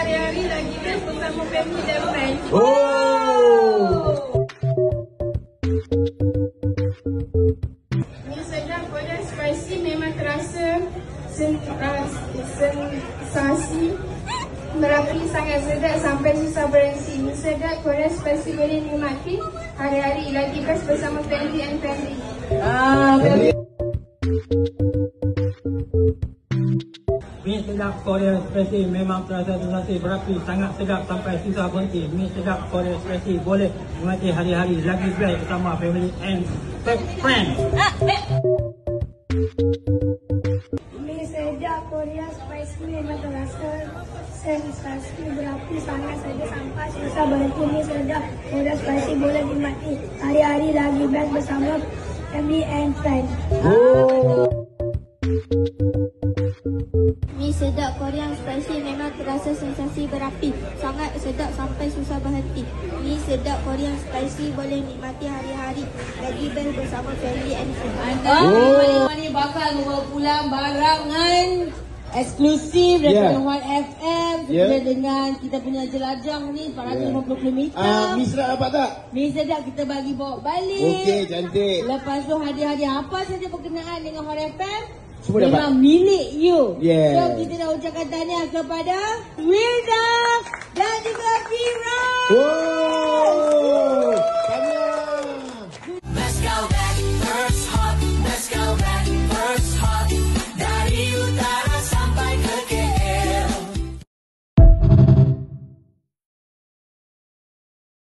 hari-hari lagi best bersama family dan friends. Mi sedap Korea spicy memang terasa sensasi merapi, sangat sedap sampai susah berhenti. Mi sedap Korea spicy boleh nikmati hari-hari lagi best bersama family and family. Mi sedap Korea spicy memang terasa sensasi berapi, sangat sedap sampai susah berhenti. Mi sedap Korea spicy boleh nikmati hari-hari lagi best bersama family and friends. Mi sedap Korea spicy memang terasa sensasi berapi, sangat sedap sampai susah berhenti. Mi sedap Korea spicy boleh nikmati hari-hari lagi best bersama family and friends. Mi sedap Korean spicy memang terasa sensasi berapi, sangat sedap sampai susah berhenti. Mi sedap Korean spicy boleh nikmati hari-hari lagi best bersama family and friends. Anda ni bakal membawa pulang barangan eksklusif daripada One FM dengan kita punya jelajah ni 450 km. Mi sedap dapat tak? Mi sedap kita bagi bawa balik. Okey, cantik. Lepas tu hadiah-hadiah apa saja berkenaan dengan One FM semua dapat. memang milik you. So Yeah. kita nak ucapkan tahniah kepada Wilda dan juga Fira.